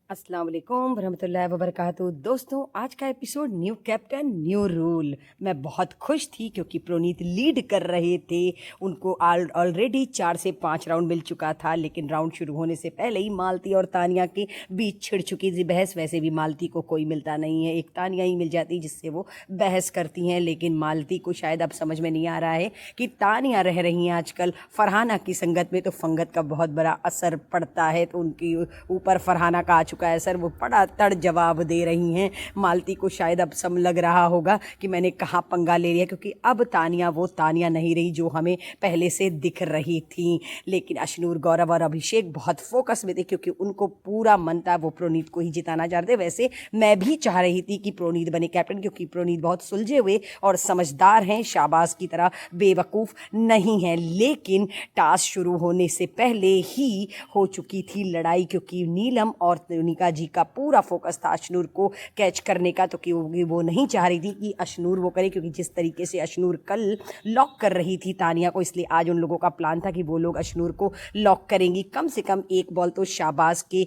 अस्सलाम वालेकुम वरहमतुल्लाहि वबरकातुहू। दोस्तों, आज का episode new captain new rule. मैं बहुत खुश थी क्योंकि प्रोनीत लीड कर रहे थे। उनको ऑलरेडी 4 से 5 राउंड मिल चुका था, लेकिन राउंड शुरू होने से पहले ही मालती और तानिया के बीच छिड़ चुकी थी बहस। वैसे भी मालती को कोई मिलता नहीं है, एक तानिया ही मिल जाती जिससे वो बहस करती हैं। लेकिन मालती को शायद अब समझ में नहीं आ रहा है कि तानिया रह रही हैं आजकल फरहाना की संगत में, तो फंगत का बहुत बड़ा असर पड़ता है। तो उनकी ऊपर फरहाना का चुका है सर, वो पड़ा तड़ जवाब दे रही हैं। मालती को शायद अब सम लग रहा होगा कि मैंने कहाँ पंगा ले लिया, क्योंकि अब तानिया वो तानिया नहीं रही जो हमें पहले से दिख रही थी। लेकिन अशनूर, गौरव और अभिषेक बहुत फोकस में थे क्योंकि उनको पूरा मन था वो प्रोनीत को ही जिताना चाहते। वैसे मैं भी चाह रही थी कि प्रोनीत बने कैप्टन, क्योंकि प्रोनीत बहुत सुलझे हुए और समझदार हैं, शाबाज की तरह बेवकूफ़ नहीं है। लेकिन टास्क शुरू होने से पहले ही हो चुकी थी लड़ाई, क्योंकि नीलम और मोनिका जी का पूरा फोकस था अशनूर को कैच करने का। तो क्योंकि वो नहीं चाह रही थी कि अशनूर वो करे, क्योंकि जिस तरीके से अशनूर कल लॉक कर रही थी तानिया को, इसलिए आज उन लोगों का प्लान था कि वो लोग अशनूर को लॉक करेंगी। कम से कम एक बॉल तो शाबाज के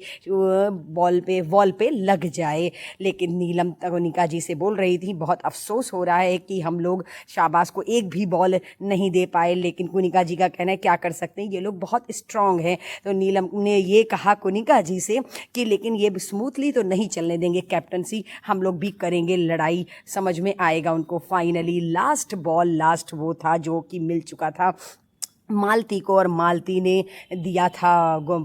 वॉल पे लग जाए। लेकिन नीलम मोनिका जी से बोल रही थी बहुत अफसोस हो रहा है कि हम लोग शाबाज को एक भी बॉल नहीं दे पाए। लेकिन कुनिका जी का कहना है क्या कर सकते हैं, ये लोग बहुत स्ट्रांग हैं। तो नीलम ने ये कहा कुनिका जी से कि लेकिन ये स्मूथली तो नहीं चलने देंगे कैप्टनसी, हम लोग भी करेंगे लड़ाई, समझ में आएगा उनको। फाइनली लास्ट बॉल, लास्ट वो था जो कि मिल चुका था मालती को, और मालती ने दिया था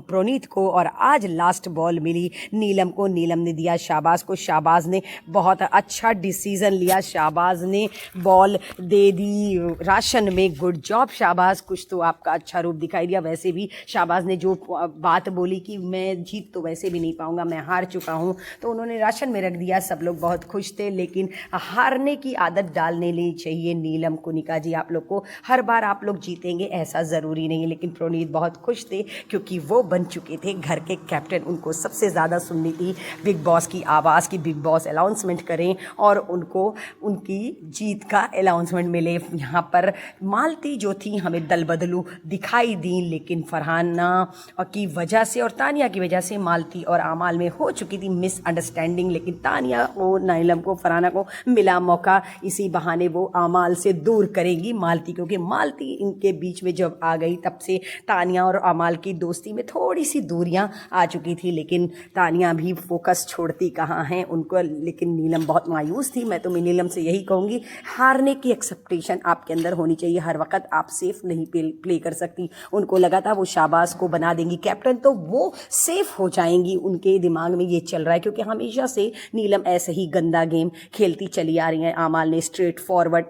प्रोनीत को। और आज लास्ट बॉल मिली नीलम को, नीलम ने दिया शाबाज को। शाबाज ने बहुत अच्छा डिसीज़न लिया, शाबाज ने बॉल दे दी राशन में। गुड जॉब शाबाज, कुछ तो आपका अच्छा रूप दिखाई दिया। वैसे भी शाबाज ने जो बात बोली कि मैं जीत तो वैसे भी नहीं पाऊंगा, मैं हार चुका हूं, तो उन्होंने राशन में रख दिया। सब लोग बहुत खुश थे। लेकिन हारने की आदत डालने नहीं चाहिए नीलम, कुनिका जी, आप लोग को हर बार आप लोग जीतेंगे ऐसा ज़रूरी नहीं है। लेकिन प्रोनीत बहुत खुश थे क्योंकि वो बन चुके थे घर के कैप्टन। उनको सबसे ज़्यादा सुननी थी बिग बॉस की आवाज़ की बिग बॉस अनाउंसमेंट करें और उनको उनकी जीत का अनाउंसमेंट मिले। यहाँ पर मालती जो थी हमें दल बदलू दिखाई दी, लेकिन फरहाना की वजह से और तानिया की वजह से मालती और आमाल में हो चुकी थी मिसअंडरस्टैंडिंग। लेकिन तानिया को, नीलम को, फरहाना को मिला मौका, इसी बहाने वो आमाल से दूर करेंगी मालती, क्योंकि मालती इनके बीच में जब आ गई तब से तानिया और अमाल की दोस्ती में थोड़ी सी दूरियां आ चुकी थी। लेकिन तानिया भी फोकस छोड़ती कहाँ हैं उनको। लेकिन नीलम बहुत मायूस थी। मैं तो नीलम से यही कहूँगी, हारने की एक्सेप्टेशन आपके अंदर होनी चाहिए। हर वक्त आप सेफ नहीं प्ले कर सकती। उनको लगा था वो शाबाज को बना देंगी कैप्टन तो वो सेफ हो जाएंगी, उनके दिमाग में ये चल रहा है, क्योंकि हमेशा से नीलम ऐसे ही गंदा गेम खेलती चली आ रही है। आमाल ने स्ट्रेट फॉरवर्ड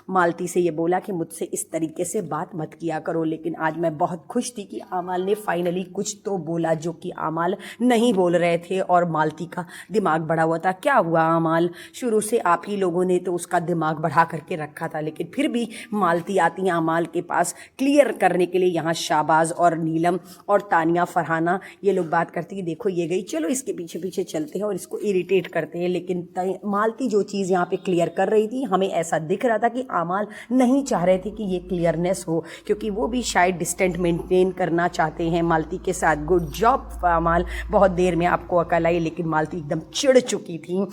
मालती से ये बोला कि मुझसे इस तरीके से बात मत किया करो। लेकिन आज मैं बहुत खुश थी कि आमाल ने फाइनली कुछ तो बोला जो कि आमाल नहीं बोल रहे थे, और मालती का दिमाग बढ़ा हुआ था। क्या हुआ आमाल, शुरू से आप ही लोगों ने तो उसका दिमाग बढ़ा करके रखा था, लेकिन फिर भी मालती आती हैं आमाल के पास क्लियर करने के लिए। यहाँ शाबाज और नीलम और तानिया, फरहाना, ये लोग बात करती कि देखो ये गई, चलो इसके पीछे पीछे चलते हैं और इसको इरिटेट करते हैं। लेकिन मालती जो चीज़ यहाँ पे क्लियर कर रही थी, हमें ऐसा दिख रहा था कि आमाल नहीं चाह रहे थे कि ये क्लियरनेस हो, क्योंकि वो भी शायद डिस्टेंस मेंटेन करना चाहते हैं मालती के साथ। गुड जॉब आमाल, बहुत देर में आपको अकल आई। लेकिन मालती एकदम चिढ़ चुकी थी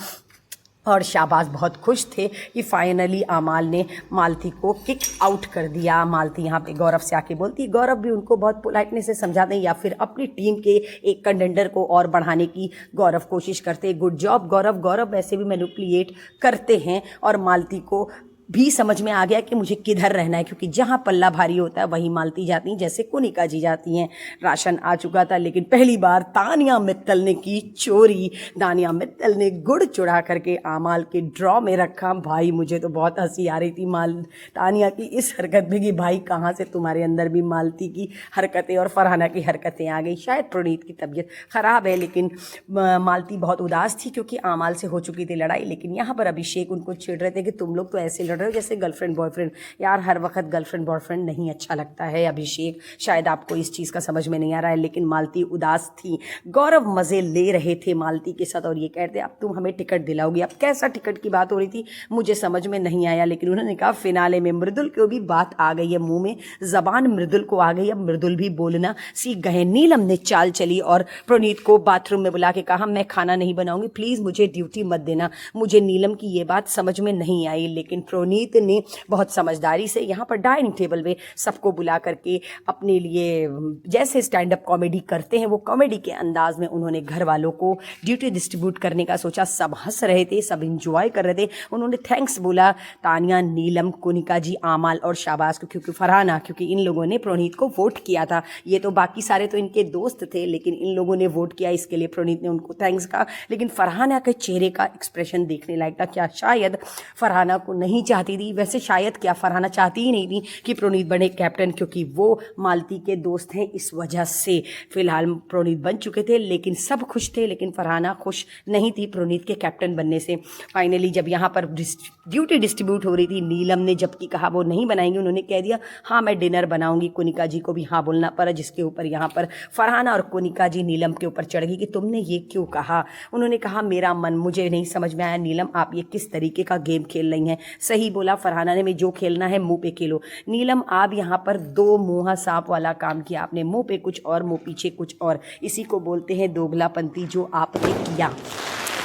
और शाबाज बहुत खुश थे कि फाइनली आमाल ने मालती को किक आउट कर दिया। मालती यहाँ पे गौरव से आके बोलती, गौरव भी उनको बहुत पोलाइटनेस से समझाते हैं या फिर अपनी टीम के एक कंटेंडर को और बढ़ाने की गौरव कोशिश करते हैं। गुड जॉब गौरव, गौरव वैसे भी मैनिपुलेट करते हैं। और मालती को भी समझ में आ गया कि मुझे किधर रहना है, क्योंकि जहाँ पल्ला भारी होता है वहीं मालती जाती हैं, जैसे कुनिका जी जाती हैं। राशन आ चुका था, लेकिन पहली बार तानिया मित्तल ने की चोरी। तानिया मित्तल ने गुड़ चुरा करके आमाल के ड्रॉ में रखा। भाई मुझे तो बहुत हंसी आ रही थी तानिया की इस हरकत में कि भाई कहाँ से तुम्हारे अंदर भी मालती की हरकतें और फरहाना की हरकतें आ गई। शायद प्रणीत की तबीयत ख़राब है, लेकिन मालती बहुत उदास थी क्योंकि आमाल से हो चुकी थी लड़ाई। लेकिन यहाँ पर अभिषेक उनको छेड़ रहे थे कि तुम लोग तो ऐसे लड़ रहे हो जैसे गर्लफ्रेंड बॉयफ्रेंड। यार हर वक्त गर्लफ्रेंड बॉयफ्रेंड नहीं अच्छा लगता है अभिषेक, शायद आपको इस चीज़ का समझ में नहीं आ रहा है। लेकिन मालती उदास थी, गौरव मज़े ले रहे थे मालती के साथ और ये कहते अब तुम हमें टिकट दिलाओगी। अब कैसा टिकट की बात हो रही थी मुझे समझ में नहीं आया, लेकिन उन्होंने कहा फिनाले में मृदुल को भी बात आ गई है, मुंह में जबान मृदुल को आ गई, अब मृदुल भी बोलना सीख गए। नीलम ने चाल चली और प्रोनीत को बाथरूम में बुला के कहा मैं खाना नहीं बनाऊंगी, प्लीज़ मुझे ड्यूटी मत देना। मुझे नीलम की ये बात समझ में नहीं आई, लेकिन प्रोनीत ने बहुत समझदारी से यहाँ पर डाइनिंग टेबल में सबको बुला करके अपने लिए जैसे स्टैंड अप कॉमेडी करते हैं वो कॉमेडी के अंदाज में उन्होंने घर वालों को ड्यूटी डिस्ट्रीब्यूट करने का सोचा। सब हंस रहे थे, सब इंजॉय कर रहे थे। उन्होंने थैंक्स बोला तानिया, नीलम, कोनिका जी, आमाल और शाबाश को, क्योंकि फरहाना, क्योंकि इन लोगों ने प्रोनीत को वोट किया था। ये तो बाकी सारे तो इनके दोस्त थे, लेकिन इन लोगों ने वोट किया, इसके लिए प्रोनीत ने उनको थैंक्स कहा। लेकिन फरहाना के चेहरे का एक्सप्रेशन देखने लायक था। क्या शायद फरहाना को नहीं चाहती थी, वैसे शायद क्या फरहाना चाहती ही नहीं थी कि प्रोनीत बने कैप्टन, क्योंकि वो मालती के दोस्त हैं, इस वजह से फिलहाल प्रोनीत बन चुके थे। लेकिन सब खुश थे, लेकिन फरहाना खुश नहीं थी प्रोनीत के कैप्टन बनने से। फाइनली जब यहाँ पर ड्यूटी डिस्ट्रीब्यूट हो रही थी, नीलम ने जबकि कहा वो नहीं बनाएंगी, उन्होंने कह दिया हाँ मैं डिनर बनाऊंगी। कोनिका जी को भी हाँ बोलना पड़ा, जिसके ऊपर यहाँ पर फरहाना और कोनिका जी नीलम के ऊपर चढ़ गई कि तुमने ये क्यों कहा। उन्होंने कहा मेरा मन, मुझे नहीं समझ में आया नीलम आप ये किस तरीके का गेम खेल रही हैं। सही बोला फरहाना ने, मैं जो खेलना है मुंह पे खेलो। नीलम आप यहाँ पर दो मुँहा सांप वाला काम किया आपने, मुंह पे कुछ और मुंह पीछे कुछ और, इसी को बोलते हैं दोगलापंती जो आपने किया।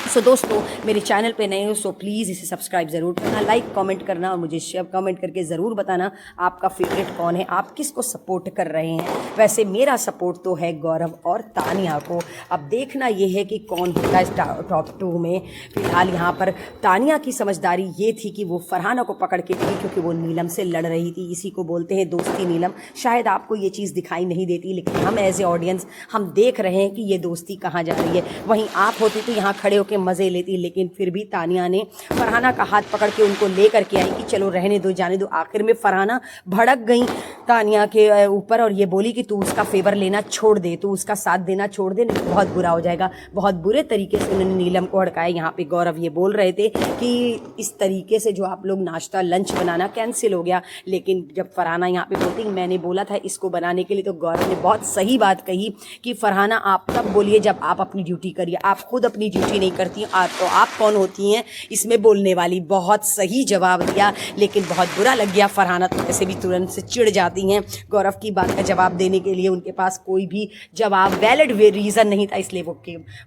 सो दोस्तों मेरे चैनल पे नए हो सो प्लीज़ इसे सब्सक्राइब ज़रूर करना, लाइक कमेंट करना और मुझे शेयर कमेंट करके ज़रूर बताना आपका फेवरेट कौन है, आप किसको सपोर्ट कर रहे हैं। वैसे मेरा सपोर्ट तो है गौरव और तानिया को। अब देखना ये है कि कौन होता है टॉप 2 में। फिलहाल यहाँ पर तानिया की समझदारी ये थी कि वो फरहाना को पकड़ के थी, क्योंकि वो नीलम से लड़ रही थी। इसी को बोलते हैं दोस्ती नीलम। शायद आपको ये चीज़ दिखाई नहीं देती, लेकिन हम एज ए ऑडियंस हम देख रहे हैं कि ये दोस्ती कहाँ जा रही है। वहीं आप होती तो यहाँ खड़े होकर मज़े लेती, लेकिन फिर भी तानिया ने फरहाना का हाथ पकड़ के उनको ले करके आई कि चलो रहने दो, जाने दो। आखिर में फरहाना भड़क गई तानिया के ऊपर और ये बोली कि तू उसका फेवर लेना छोड़ दे, तू उसका साथ देना छोड़ दे, नहीं बहुत बुरा हो जाएगा। बहुत बुरे तरीके से उन्होंने नीलम को हड़काया। यहाँ पे गौरव ये बोल रहे थे कि इस तरीके से जो आप लोग नाश्ता लंच बनाना कैंसिल हो गया, लेकिन जब फरहाना यहाँ पे बोलती मैंने बोला था इसको बनाने के लिए, तो गौरव ने बहुत सही बात कही कि फरहाना आप तब बोलिए जब आप अपनी ड्यूटी करिए, आप खुद अपनी ड्यूटी नहीं करती तो आप कौन होती हैं इसमें बोलने वाली। बहुत सही जवाब दिया, लेकिन बहुत बुरा लग गया। फरहाना तो ऐसे भी तुरंत से चिढ़ जाती हैं। गौरव की बात का जवाब देने के लिए उनके पास कोई भी जवाब वैलिड रीज़न नहीं था, इसलिए वो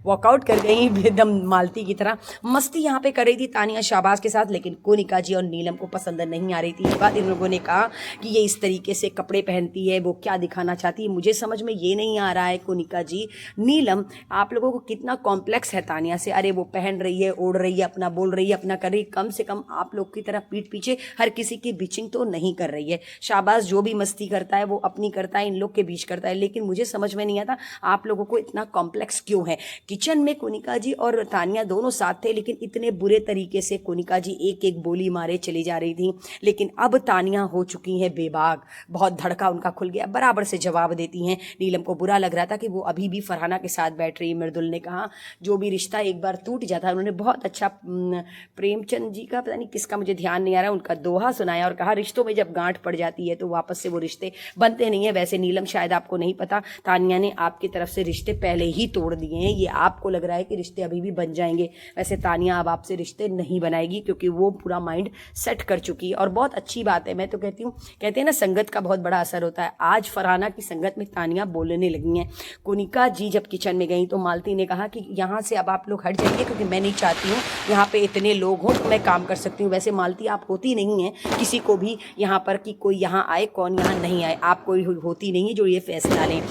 वॉकआउट कर गई एकदम मालती की तरह। मस्ती यहाँ पे कर रही थी तानिया शाबाश के साथ, लेकिन कोनिका जी और नीलम को पसंद नहीं आ रही थी ये बात। इन लोगों ने कहा कि ये इस तरीके से कपड़े पहनती है, वो क्या दिखाना चाहती है, मुझे समझ में ये नहीं आ रहा है। कोनिका जी, नीलम, आप लोगों को कितना कॉम्प्लेक्स है तानिया से। अरे वो पहन रही है, ओढ़ रही है, अपना बोल रही है, अपना कर रही है, कम से कम आप लोग की तरह पीठ पीछे हर किसी की बिचिंग तो नहीं कर रही है। शाबाश, जो भी मस्ती करता है वो अपनी करता है, इन लोग के बीच करता है। लेकिन मुझे समझ में नहीं आता आप लोगों को इतना कॉम्प्लेक्स क्यों है। किचन में कोनिका जी और तानिया दोनों साथ थे, लेकिन इतने बुरे तरीके से कोनिका जी एक एक बोली मारे चली जा रही थी। लेकिन अब तानिया हो चुकी हैं बेबाक, बहुत धड़का उनका खुल गया, बराबर से जवाब देती हैं। नीलम को बुरा लग रहा था कि वो अभी भी फरहाना के साथ बैठ रही है। मृदुल ने कहा जो भी रिश्ता एक बार टूट जाता है, उन्होंने बहुत अच्छा प्रेमचंद जी का पता नहीं किसका मुझे ध्यान नहीं आ रहा, उनका दोहा सुनाया और कहा रिश्तों में जब गांठ पड़ जाती है तो वापस से वो रिश्ते बनते नहीं है। वैसे नीलम शायद आपको नहीं पता, तानिया ने आपकी तरफ से रिश्ते पहले ही तोड़ दिए हैं। ये आपको लग रहा है कि रिश्ते अभी भी बन जाएंगे, वैसे तानिया अब आपसे रिश्ते नहीं बनाएगी, क्योंकि वो पूरा माइंड सेट कर चुकी है। और बहुत अच्छी बात है, मैं तो कहती हूँ, कहते हैं ना संगत का बहुत बड़ा असर होता है। आज फरहाना की संगत में तानिया बोलने लगी हैं। कोनिका जी जब किचन में गई तो मालती ने कहा कि यहाँ से अब आप लोग हट जाइए, क्योंकि मैं नहीं चाहती हूँ यहाँ पे इतने लोग हों तो मैं काम कर सकती हूँ। वैसे मालती आप होती नहीं है किसी को भी यहाँ पर कि कोई यहाँ आए कौन यहाँ नहीं आए, आप कोई होती नहीं है जो ये फैसला लें।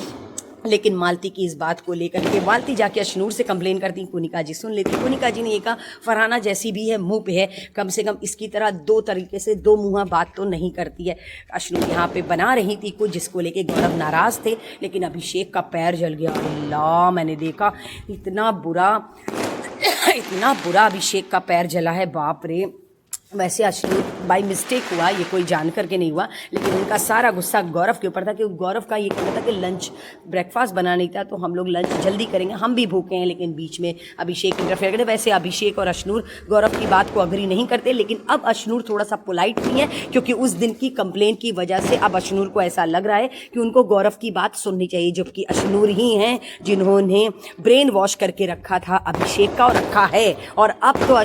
लेकिन मालती की इस बात को लेकर के मालती जाके अशनूर से कंप्लेन करती, कोनिका जी सुन लेती। कोनिका जी ने ये कहा फरहाना जैसी भी है मुंह पे है, कम से कम इसकी तरह दो तरीके से दो मुँहा बात तो नहीं करती है। अशनूर यहाँ पे बना रही थी कुछ, जिसको लेके गौरव नाराज थे, लेकिन अभिषेक का पैर जल गया। अल्लाह, मैंने देखा इतना बुरा अभिषेक का पैर जला है, बाप रे। वैसे अश्नूर बाई मिस्टेक हुआ, ये कोई जान करके नहीं हुआ, लेकिन उनका सारा गुस्सा गौरव के ऊपर था कि गौरव का ये कहना था कि लंच ब्रेकफास्ट बना नहीं था तो हम लोग लंच जल्दी करेंगे, हम भी भूखे हैं। लेकिन बीच में अभिषेक इंटरफेयर करते। वैसे अभिषेक और अश्नूर गौरव की बात को अग्री नहीं करते, लेकिन अब अश्नूर थोड़ा सा पोलाइट नहीं है, क्योंकि उस दिन की कंप्लेंट की वजह से अब अश्नूर को ऐसा लग रहा है कि उनको गौरव की बात सुननी चाहिए, जबकि अश्नूर ही हैं जिन्होंने ब्रेन वॉश करके रखा था अभिषेक का, और रखा है। और अब तो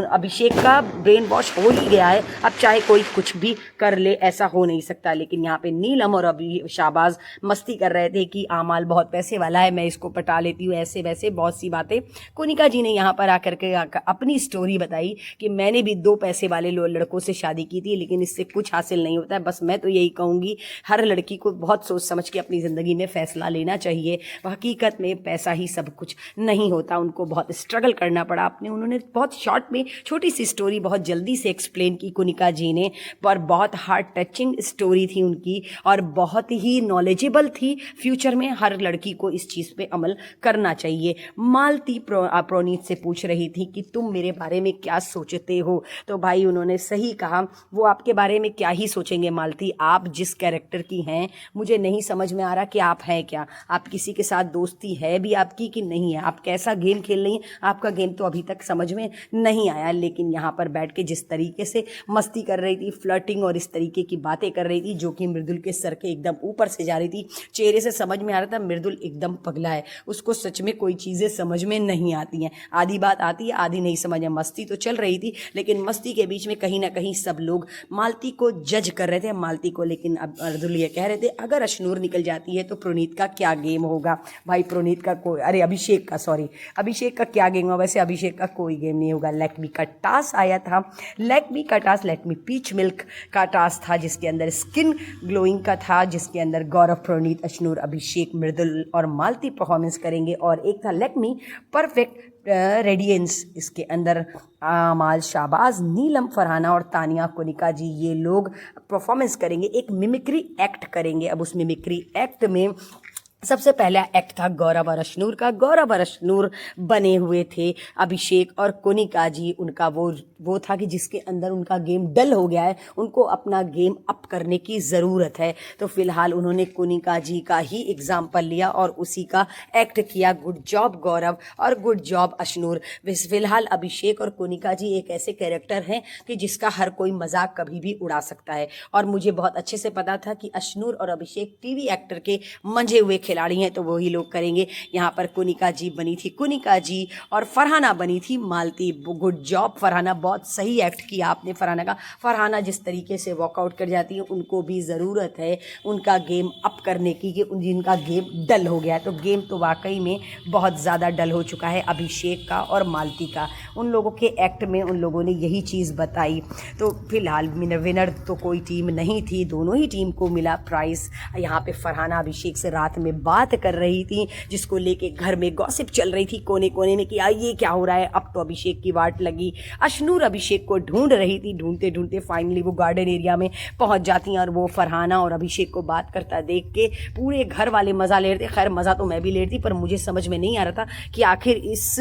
अभिषेक का ब्रेन वॉश हो ही गया है, अब चाहे कोई कुछ भी कर ले ऐसा हो नहीं सकता। लेकिन यहाँ पे नीलम और अभी शाहबाज मस्ती कर रहे थे कि आमाल बहुत पैसे वाला है, मैं इसको पटा लेती हूँ, ऐसे वैसे बहुत सी बातें। कोनिका जी ने यहाँ पर आकर के अपनी स्टोरी बताई कि मैंने भी 2 पैसे वाले लड़कों से शादी की थी, लेकिन इससे कुछ हासिल नहीं होता है। बस मैं तो यही कहूँगी, हर लड़की को बहुत सोच समझ के अपनी ज़िंदगी में फैसला लेना चाहिए। हकीकत में पैसा ही सब कुछ नहीं होता, उनको बहुत स्ट्रगल करना पड़ा। उन्होंने बहुत शॉर्ट में छोटी सी स्टोरी बहुत जल्दी से एक्सप्लेन की कोनिका जी ने, पर बहुत हार्ट टचिंग स्टोरी थी उनकी और बहुत ही नॉलेजेबल थी। फ्यूचर में हर लड़की को इस चीज़ पे अमल करना चाहिए। मालती प्रोनीत से पूछ रही थी कि तुम मेरे बारे में क्या सोचते हो, तो भाई उन्होंने सही कहा, वो आपके बारे में क्या ही सोचेंगे मालती, आप जिस कैरेक्टर की हैं मुझे नहीं समझ में आ रहा कि आप हैं क्या, आप किसी के साथ दोस्ती है भी आपकी कि नहीं है, आप कैसा गेम खेल रही हैं, आपका गेम तो अभी तक समझ में नहीं आया। लेकिन यहाँ पर बैठ के जिस तरीके से मस्ती कर रही थी, फ्लर्टिंग और इस तरीके की बातें कर रही थी जो कि मृदुल के सर के एकदम ऊपर से जा रही थी, चेहरे से समझ में आ रहा था मृदुल एकदम पगला है, उसको सच में कोई चीज़ें समझ में नहीं आती हैं, आधी बात आती है आधी नहीं समझ में। मस्ती तो चल रही थी, लेकिन मस्ती के बीच में कहीं ना कहीं सब लोग मालती को जज कर रहे थे, मालती को। लेकिन अब मृदुल ये कह रहे थे अगर अश्नूर निकल जाती है तो प्रोनीत का क्या गेम होगा। भाई प्रोनीत का कोई, अरे अभिषेक का क्या गेम होगा। वैसे अभिषेक का कोई गेम नहीं होगा। लेक्मी का टास्क आया था, लेक्मी पीच मिल्क का टास्क था, जिसके अंदर स्किन ग्लोइंग का था, जिसके अंदर गौरव, प्रोनीत, अश्नूर, अभिषेक, मृदुल और मालती परफॉर्मेंस करेंगे। और एक था लेक्मी परफेक्ट रेडियंस, इसके अंदर आमाल, शाहबाज, नीलम, फरहाना और तानिया, कोनिका जी, ये लोग परफॉर्मेंस करेंगे, एक मिमिक्री एक्ट करेंगे। अब उस मिमिक्री एक्ट में सबसे पहला एक्ट था गौरव और अश्नूर का। गौरव और अश्नूर बने हुए थे अभिषेक और कोनिका जी, उनका वो था कि जिसके अंदर उनका गेम डल हो गया है, उनको अपना गेम अप करने की ज़रूरत है। तो फिलहाल उन्होंने कोनिका जी का ही एग्जाम्पल लिया और उसी का एक्ट किया। गुड जॉब गौरव और गुड जॉब अश्नूर। फिलहाल अभिषेक और कोनिका जी एक ऐसे कैरेक्टर हैं कि जिसका हर कोई मजाक कभी भी उड़ा सकता है, और मुझे बहुत अच्छे से पता था कि अश्नूर और अभिषेक टीवी एक्टर के मंझे हुए खिलाड़ी हैं, तो वही लोग करेंगे। यहाँ पर कोनिका जी बनी थी कोनिका जी और फरहाना बनी थी मालती। गुड जॉब फरहाना, बहुत सही एक्ट किया आपने फरहाना का। फरहाना जिस तरीके से वॉकआउट कर जाती है, उनको भी ज़रूरत है उनका गेम अप करने की, कि जिनका गेम डल हो गया है। तो गेम तो वाकई में बहुत ज़्यादा डल हो चुका है अभिषेक का और मालती का। उन लोगों के एक्ट में उन लोगों ने यही चीज़ बताई। तो फिलहाल विनर तो कोई टीम नहीं थी, दोनों ही टीम को मिला प्राइज़। यहाँ पे फरहाना अभिषेक से रात में बात कर रही थी, जिसको लेके घर में गॉसिप चल रही थी कोने कोने में कि ये क्या हो रहा है। अब तो अभिषेक की वाट लगी। अश्नूर अभिषेक को ढूंढ रही थी, ढूंढते ढूंढते फाइनली वो गार्डन एरिया में पहुंच जाती हैं, और वो फरहाना और अभिषेक को बात करता देख के पूरे घर वाले मज़ा ले रहे थे। खैर मज़ा तो मैं भी ले रही थी, पर मुझे समझ में नहीं आ रहा था कि आखिर इस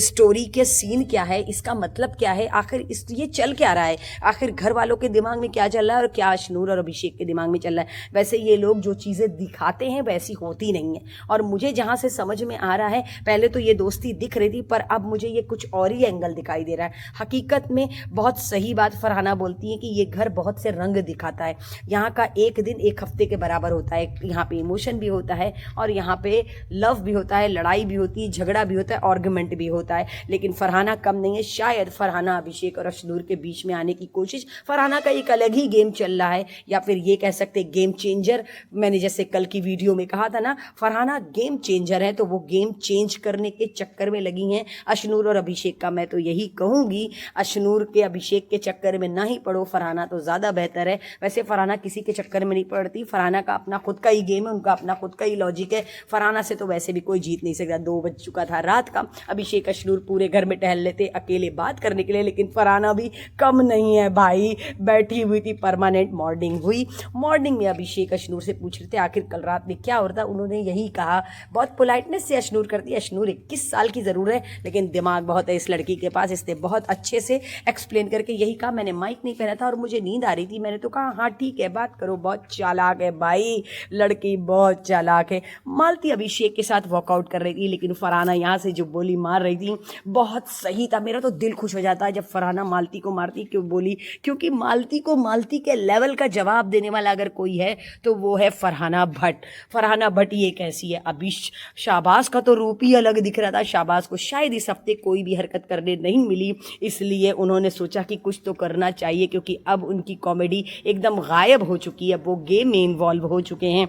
स्टोरी के सीन क्या है, इसका मतलब क्या है, आखिर ये चल क्या रहा है, आखिर घर वालों के दिमाग में क्या चल रहा है और क्या अश्नूर और अभिषेक के दिमाग में चल रहा है। वैसे ये लोग जो चीज़ें दिखाते हैं वैसी होती नहीं है, और मुझे जहाँ से समझ में आ रहा है, पहले तो ये दोस्ती दिख रही थी, पर अब मुझे ये कुछ और ही एंगल दिखाई दे रहा है। हकीकत में बहुत सही बात फरहाना बोलती है कि ये घर बहुत से रंग दिखाता है। यहाँ का एक दिन एक हफ्ते के बराबर होता है। यहाँ पे इमोशन भी होता है और यहाँ पे लव भी होता है, लड़ाई भी होती है, झगड़ा भी होता है, आर्गुमेंट भी होता है। लेकिन फरहाना कम नहीं है। शायद फरहाना अभिषेक और अश्नूर के बीच में आने की कोशिश, फरहाना का एक अलग ही गेम चल रहा है, या फिर ये कह सकते गेम चेंजर। मैंने जैसे कल की वीडियो में कहा था ना, फरहाना गेम चेंजर है, तो वो गेम चेंज करने के चक्कर में लगी हैं अश्नूर और अभिषेक का। मैं तो यही कहूँगी अश्नूर के अभिषेक के चक्कर में ना ही पड़ो, फरहाना तो ज़्यादा बेहतर है। वैसे फरहाना किसी के चक्कर में नहीं पड़ती, फरहाना का अपना खुद का ही गेम है, उनका अपना खुद का ही लॉजिक है। फरहाना से तो वैसे भी कोई जीत नहीं सकता। 2 बज चुका था रात का, अभिषेक अश्नूर पूरे घर में टहल लेते अकेले बात करने के लिए, लेकिन फरहाना भी कम नहीं है भाई, बैठी हुई थी। परमानेंट मॉर्निंग हुई। मॉर्निंग में अभिषेक अश्नूर से पूछ रहे थे आखिर कल रात में क्या हो रहा था। उन्होंने यही कहा, बहुत पोलाइटनेस से अशनूर कर दिया। अशनूर 21 साल की ज़रूर है लेकिन दिमाग बहुत है इस लड़की के पास, इसने बहुत अच्छे से एक्सप्लेन करके यही कहा। मैंने माइक नहीं पहना था और मुझे नींद आ रही थी, मैंने तो कहा हाँ ठीक है बात करो। बहुत चालाक है भाई, लड़की बहुत चालाक है। मालती अभिषेक के साथ वॉकआउट कर रही थी लेकिन फरहाना यहाँ से जो बोली मार रही थी बहुत सही था। मेरा तो दिल खुश हो जाता है जब फरहाना मालती को मारती। क्यों बोली? क्योंकि मालती को मालती के लेवल का जवाब देने वाला अगर कोई है तो वो है फरहाना भट्ट। फरहाना भट्ट ये कैसी है? अभी शाहबाज का तो रूप ही अलग दिख रहा था। शाहबाज को शायद इस हफ्ते कोई भी हरकत करने नहीं मिली, इसलिए उन्होंने सोचा कि कुछ तो करना चाहिए क्योंकि अब उनकी कॉमेडी एकदम गायब हो चुकी है, वो गेम में इन्वॉल्व हो चुके हैं।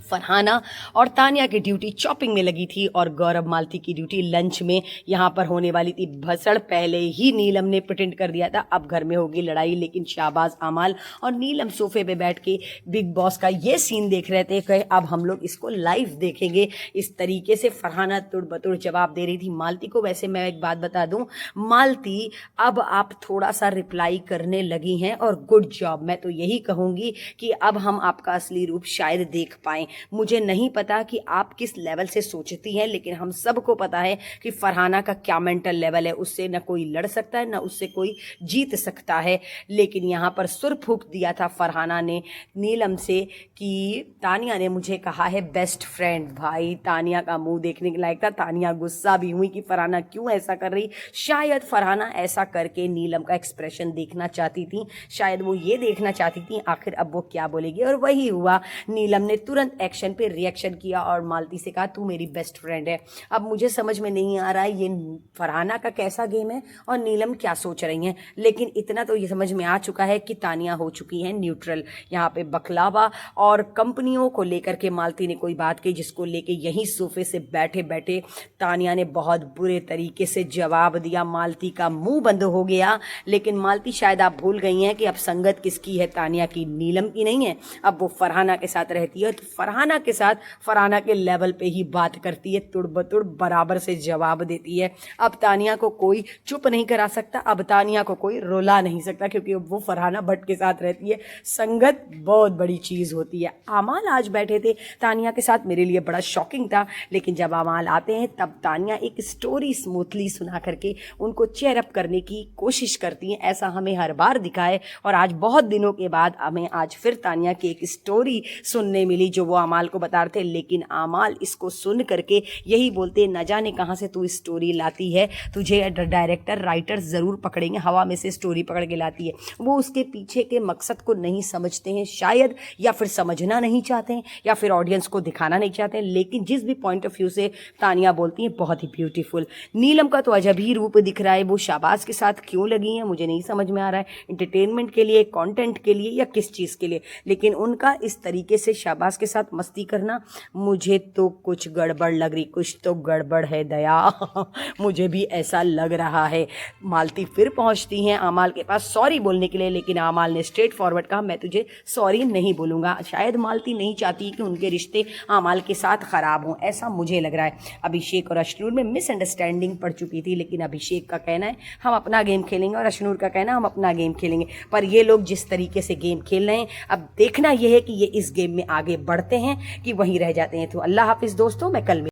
फरहाना और तानिया की ड्यूटी चॉपिंग में लगी थी और गौरव मालती की ड्यूटी लंच में। यहाँ पर होने वाली थी भसड़। पहले ही नीलम ने प्रिटेंड कर दिया था अब घर में होगी लड़ाई, लेकिन शाहबाज, अमाल और नीलम सोफे पे बैठ के बिग बॉस का ये सीन देख रहे थे कि अब हम लोग इसको लाइव देखेंगे। इस तरीके से फरहाना तुड़ बतुड़ जवाब दे रही थी मालती को। वैसे मैं एक बात बता दूं, मालती अब आप थोड़ा सा रिप्लाई करने लगी हैं और गुड जॉब। मैं तो यही कहूँगी कि अब हम आपका असली रूप शायद देख पाएँ। मुझे नहीं पता कि आप किस लेवल से सोचती हैं, लेकिन हम सबको पता है कि फरहाना का क्या मेंटल लेवल है। उससे न कोई लड़ सकता है न उससे कोई जीत सकता है। लेकिन यहाँ पर सुर फूंक दिया था फरहाना ने नीलम से कि तानिया ने मुझे कहा है बेस्ट फ्रेंड। भाई तानिया का मुंह देखने के लायक था। तानिया गुस्सा भी हुई कि फरहाना क्यों ऐसा कर रही। शायद फरहाना ऐसा करके नीलम का एक्सप्रेशन देखना चाहती थी, शायद वो ये देखना चाहती थी आखिर अब वो क्या बोलेगी, और वही हुआ। नीलम ने तुरंत एक्शन पे रिएक्शन किया और मालती से कहा तू मेरी बेस्ट फ्रेंड है। अब मुझे समझ में नहीं आ रहा है ये फरहाना का कैसा गेम है और नीलम क्या सोच रही हैं, लेकिन इतना तो ये समझ में आ चुका है कि तानिया हो चुकी है न्यूट्रल। यहाँ पे बकलावा और कंपनियों को लेकर के मालती ने कोई बात कही जिसको लेके यहीं सोफे से बैठे बैठे तानिया ने बहुत बुरे तरीके से जवाब दिया। मालती का मुंह बंद हो गया। लेकिन मालती शायद आप भूल गई हैं कि अब संगत किसकी है, तानिया की, नीलम की नहीं है। अब वो फरहाना के साथ रहती है तो फरहाना के साथ फरहाना के लेवल पे ही बात करती है, तुड़ बतुड़ बराबर से जवाब देती है। अब तानिया को कोई चुप नहीं करा सकता, अब तानिया को कोई रुला नहीं सकता क्योंकि वो फरहाना भट्ट के साथ रहती है। संगत बहुत बड़ी चीज़ होती है। अमाल आज बैठे थे तानिया के साथ, मेरे लिए बड़ा शॉकिंग था, लेकिन जब अमाल आते हैं तब तानिया एक स्टोरी स्मूथली सुना करके उनको चेयर अप करने की कोशिश करती हैं। ऐसा हमें हर बार दिखा है और आज बहुत दिनों के बाद हमें आज फिर तानिया की एक स्टोरी सुनने मिली जो वो अमाल को बता रहे थे। लेकिन अमाल इसको सुन करके यही बोलते न जाने कहाँ से तू स्टोरी लाती है, तुझे डायरेक्टर राइटर ज़रूर पकड़ेंगे, हवा में से स्टोरी पकड़ के लाती है। वो उसके पीछे के मकसद को नहीं समझते हैं शायद, या फिर समझना नहीं चाहते हैं, या फिर ऑडियंस को दिखाना नहीं चाहते हैं। लेकिन जिस भी पॉइंट ऑफ व्यू से तानिया बोलती हैं बहुत ही ब्यूटीफुल। नीलम का तो अजब ही रूप दिख रहा है। वो शाहबाज के साथ क्यों लगी हैं मुझे नहीं समझ में आ रहा है, एंटरटेनमेंट के लिए, कंटेंट के लिए, या किस चीज़ के लिए। लेकिन उनका इस तरीके से शाहबाज के साथ मस्ती करना मुझे तो कुछ गड़बड़ लग रही, कुछ तो गड़बड़ है दया मुझे भी ऐसा लग रहा है। मालती फिर पहुंचती हैं अमाल के पास सॉरी बोलने के लिए, लेकिन अमाल ने स्ट्रेट फॉरवर्ड कहा मैं तुझे सॉरी नहीं बोलूँगा। शायद मालती नहीं चाहती कि उनके रिश्ते अमाल के साथ ख़राब हों, ऐसा मुझे लग रहा है। अभिषेक और अशनूर में मिसअंडरस्टैंडिंग पड़ चुकी थी, लेकिन अभिषेक का कहना है हम अपना गेम खेलेंगे और अशनूर का कहना हम अपना गेम खेलेंगे। पर ये लोग जिस तरीके से गेम खेल रहे हैं, अब देखना यह है कि ये इस गेम में आगे बढ़ते हैं कि वहीं रह जाते हैं। तो अल्लाह हाफिज़ दोस्तों, मैं कल